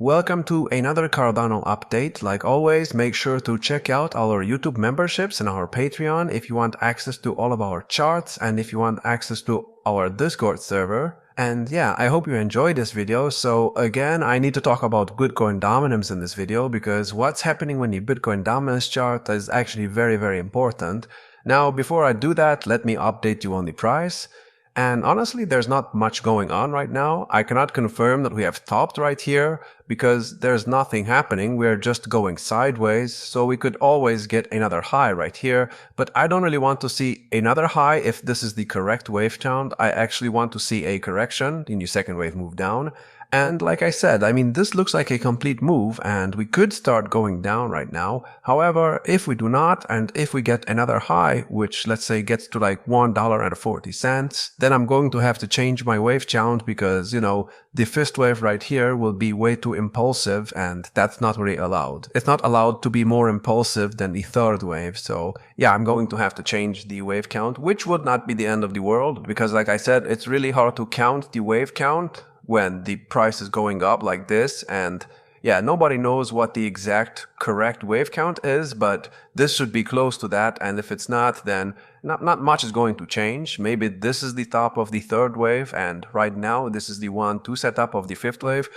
Welcome to another Cardano update. Like always, make sure to check out our YouTube memberships and our Patreon if you want access to all of our charts and if you want access to our Discord server. And yeah, I hope you enjoyed this video. So again, I need to talk about Bitcoin dominance in this video because what's happening when the Bitcoin dominance chart is actually very important. Now, before I do that, let me update you on the price. And honestly, there's not much going on right now. I cannot confirm that we have topped right here because there's nothing happening. We're just going sideways, so we could always get another high right here. But I don't really want to see another high if this is the correct wave count. I actually want to see a correction in the second wave move down. And like I said, I mean, this looks like a complete move and we could start going down right now. However, if we do not, and if we get another high, which let's say gets to like $1.40, then I'm going to have to change my wave count because, you know, the fifth wave right here will be way too impulsive and that's not really allowed. It's not allowed to be more impulsive than the third wave. So yeah, I'm going to have to change the wave count, which would not be the end of the world because like I said, it's really hard to count the wave count when the price is going up like this. And yeah, nobody knows what the exact correct wave count is, but this should be close to that. And if it's not, then not much is going to change. Maybe this is the top of the third wave and right now this is the 1-2 setup of the fifth wave.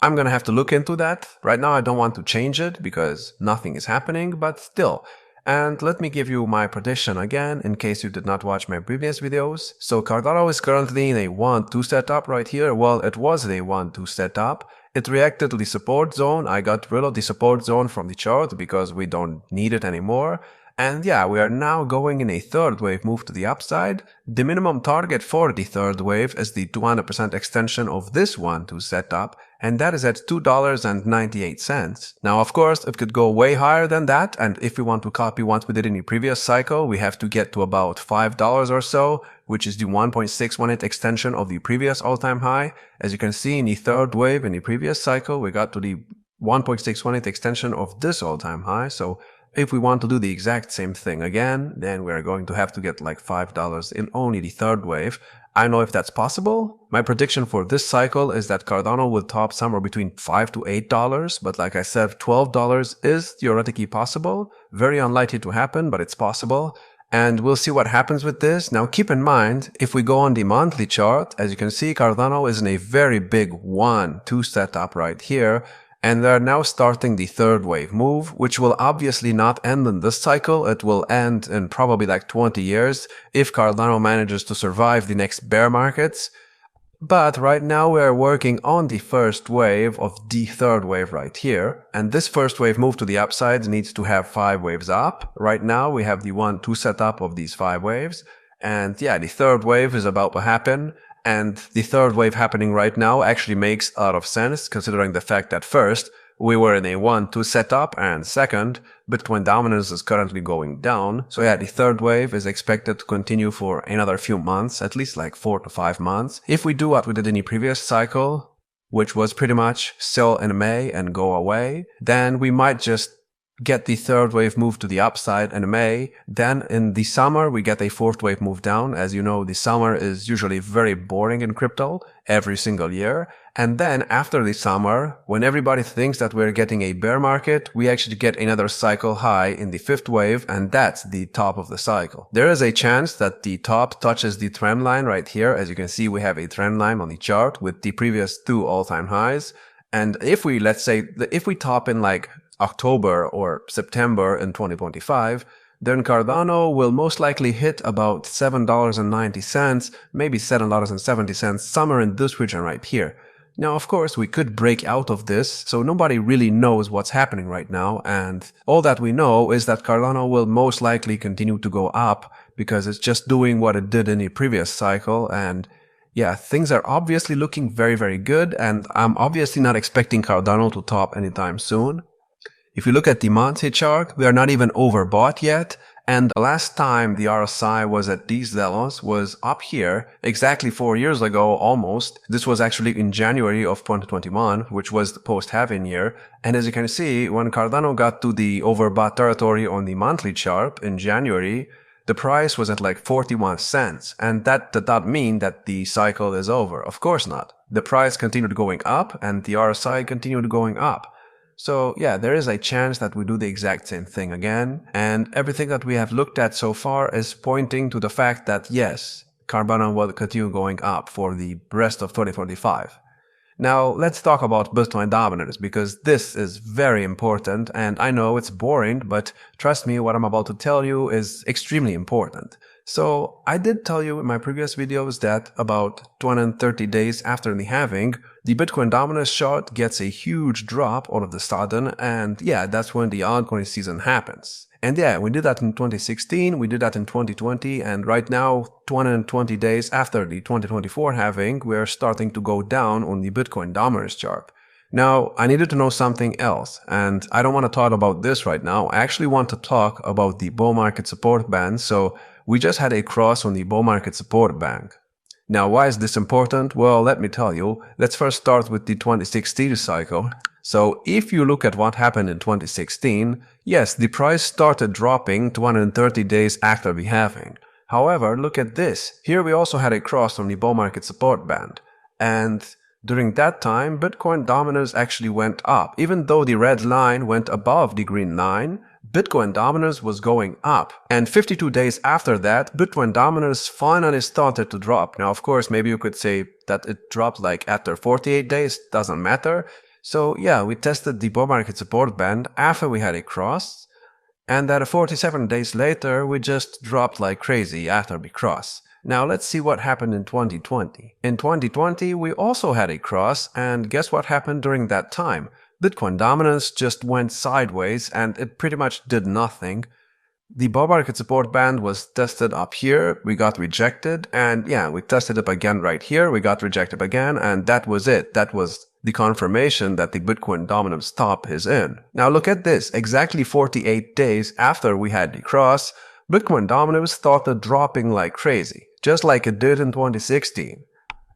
I'm gonna have to look into that. Right now I don't want to change it because nothing is happening, but still. And let me give you my prediction again in case you did not watch my previous videos. So Cardano is currently in a 1-2 setup right here. Well, it was a 1-2 setup. It reacted to the support zone. I got rid of the support zone from the chart because we don't need it anymore. And yeah, we are now going in a third wave move to the upside. The minimum target for the third wave is the 200% extension of this 1-2 setup, and that is at $2.98. Now, of course, it could go way higher than that, and if we want to copy what we did in the previous cycle, we have to get to about $5 or so, which is the 1.618 extension of the previous all-time high. As you can see in the third wave in the previous cycle, we got to the 1.618 extension of this all-time high, so if we want to do the exact same thing again, then we're going to have to get like $5 in only the third wave. I don't know if that's possible. My prediction for this cycle is that Cardano will top somewhere between $5 to $8, but like I said, $12 is theoretically possible. Very unlikely to happen, but it's possible. And we'll see what happens with this. Now keep in mind, if we go on the monthly chart, as you can see, Cardano is in a very big 1-2 setup right here. And they're now starting the third wave move, which will obviously not end in this cycle. It will end in probably like 20 years if Cardano manages to survive the next bear markets. But right now we're working on the first wave of the third wave right here. And this first wave move to the upside needs to have 5 waves up. Right now we have the 1-2 setup of these 5 waves. And yeah, the third wave is about to happen. And the third wave happening right now actually makes a lot of sense considering the fact that first, we were in a 1-2 setup and second, Bitcoin dominance is currently going down. So yeah, the third wave is expected to continue for another few months, at least like 4 to 5 months. If we do what we did in the previous cycle, which was pretty much sell in May and go away, then we might just get the third wave move to the upside in May. Then in the summer, we get a fourth wave move down. As you know, the summer is usually very boring in crypto every single year. And then after the summer, when everybody thinks that we're getting a bear market, we actually get another cycle high in the fifth wave, and that's the top of the cycle. There is a chance that the top touches the trend line right here. As you can see, we have a trend line on the chart with the previous 2 all-time highs. And if we, let's say, if we top in like October or September in 2025, then Cardano will most likely hit about $7.90, maybe $7.70, somewhere in this region right here. Now, of course, we could break out of this, so nobody really knows what's happening right now, and all that we know is that Cardano will most likely continue to go up because it's just doing what it did in the previous cycle, and yeah, things are obviously looking very good, and I'm obviously not expecting Cardano to top anytime soon. If you look at the monthly chart, we are not even overbought yet, and the last time the RSI was at these levels was up here exactly 4 years ago almost. This was actually in January of 2021, which was the post-halving year. And as you can see, when Cardano got to the overbought territory on the monthly chart in January, the price was at like 41 cents, and that did not mean that the cycle is over. Of course not. The price continued going up, and the RSI continued going up. So yeah, there is a chance that we do the exact same thing again, and everything that we have looked at so far is pointing to the fact that yes, Cardano will continue going up for the rest of 2025. Now, let's talk about Bitcoin dominance, because this is very important, and I know it's boring, but trust me, what I'm about to tell you is extremely important. So, I did tell you in my previous videos that about 230 days after the halving, the Bitcoin dominance chart gets a huge drop all of a sudden, and yeah, that's when the altcoin season happens. And yeah, we did that in 2016, we did that in 2020, and right now, 220 days after the 2024 halving, we're starting to go down on the Bitcoin dominance chart. Now, I needed to know something else, and I don't want to talk about this right now. I actually want to talk about the bull market support band, so we just had a cross on the bull market support band. Now, why is this important? Well, let me tell you. Let's first start with the 2016 cycle. So, if you look at what happened in 2016, yes, the price started dropping 230 days after the halving. However, look at this. Here we also had a cross on the bull market support band. And during that time, Bitcoin dominance actually went up. Even though the red line went above the green line, Bitcoin dominance was going up. And 52 days after that, Bitcoin dominance finally started to drop. Now, of course, maybe you could say that it dropped like after 48 days, doesn't matter. So yeah, we tested the bull market support band after we had a cross, and that 47 days later, we just dropped like crazy after the cross. Now let's see what happened in 2020. In 2020, we also had a cross, and guess what happened during that time? Bitcoin dominance just went sideways, and it pretty much did nothing. The bull market support band was tested up here, we got rejected, and yeah, we tested it again right here, we got rejected again, and that was it. That was the confirmation that the Bitcoin dominance top is in. Now look at this, exactly 48 days after we had the cross, Bitcoin dominance started dropping like crazy, just like it did in 2016.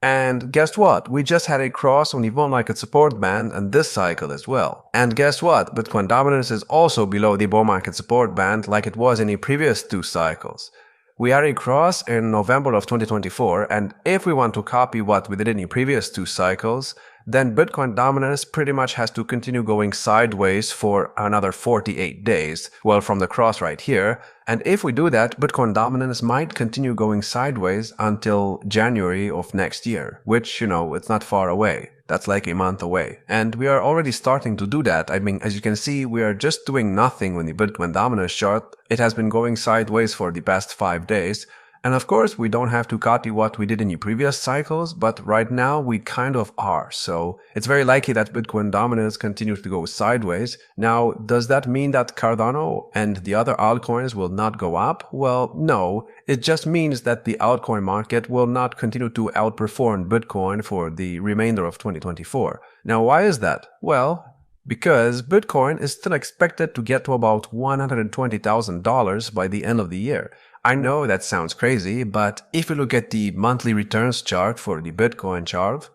And guess what? We just had a cross on the bull market support band and this cycle as well. And guess what? Bitcoin dominance is also below the bull market support band like it was in the previous two cycles. We had a cross in November of 2024, and if we want to copy what we did in the previous two cycles, then Bitcoin dominance pretty much has to continue going sideways for another 48 days, well, from the cross right here. And if we do that, Bitcoin dominance might continue going sideways until January of next year, which, you know, it's not far away. That's like a month away. And we are already starting to do that. I mean, as you can see, we are just doing nothing with the Bitcoin dominance chart. It has been going sideways for the past 5 days. And of course, we don't have to copy what we did in the previous cycles, but right now we kind of are. So it's very likely that Bitcoin dominance continues to go sideways. Now, does that mean that Cardano and the other altcoins will not go up? Well, no. It just means that the altcoin market will not continue to outperform Bitcoin for the remainder of 2024. Now, why is that? Well, because Bitcoin is still expected to get to about $120,000 by the end of the year. I know that sounds crazy, but if you look at the monthly returns chart for the Bitcoin chart,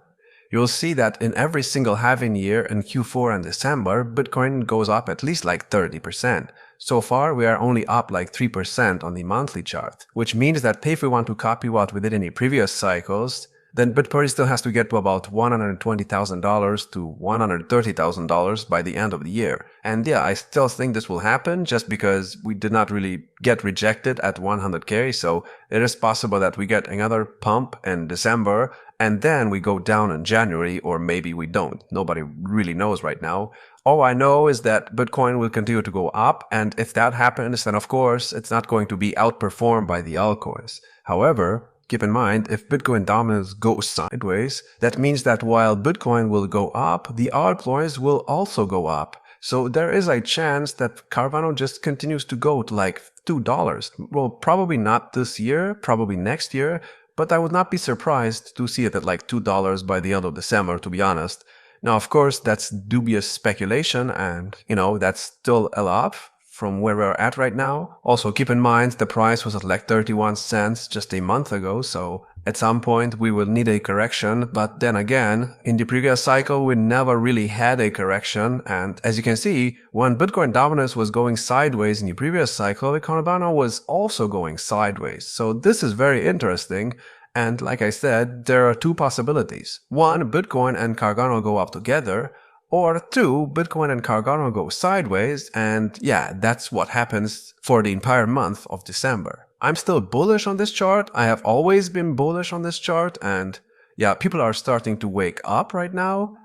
you'll see that in every single halving year in Q4 and December, Bitcoin goes up at least like 30%. So far, we are only up like 3% on the monthly chart, which means that if we want to copy what we did in the previous cycles, then Bitcoin still has to get to about $120,000 to $130,000 by the end of the year. And yeah, I still think this will happen just because we did not really get rejected at 100K, so it is possible that we get another pump in December and then we go down in January, or maybe we don't. Nobody really knows right now. All I know is that Bitcoin will continue to go up, and if that happens, then of course it's not going to be outperformed by the altcoins. However, keep in mind, if Bitcoin dominance goes sideways, that means that while Bitcoin will go up, the altcoins will also go up. So there is a chance that Cardano just continues to go to like $2. Well, probably not this year, probably next year, but I would not be surprised to see it at like $2 by the end of December, to be honest. Now, of course, that's dubious speculation, and, you know, that's still a lot from where we're at right now. Also, keep in mind the price was at like 31 cents just a month ago, so At some point we will need a correction, but then again, in the previous cycle we never really had a correction, and as you can see, when Bitcoin dominance was going sideways in the previous cycle, Cardano was also going sideways. So this is very interesting, and like I said, there are two possibilities. One, Bitcoin and Cardano go up together, or two, Bitcoin and Cardano go sideways, and yeah, that's what happens for the entire month of December. I'm still bullish on this chart. I have always been bullish on this chart, and yeah, people are starting to wake up right now.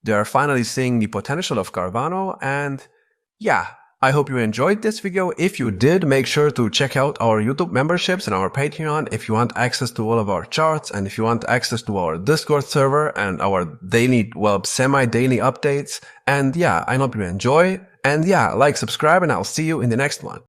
They are finally seeing the potential of Cardano, and yeah, I hope you enjoyed this video. If you did, make sure to check out our YouTube memberships and our Patreon if you want access to all of our charts, and if you want access to our Discord server and our daily, well, semi-daily updates. And yeah, I hope you enjoy, and yeah, like, subscribe, and I'll see you in the next one.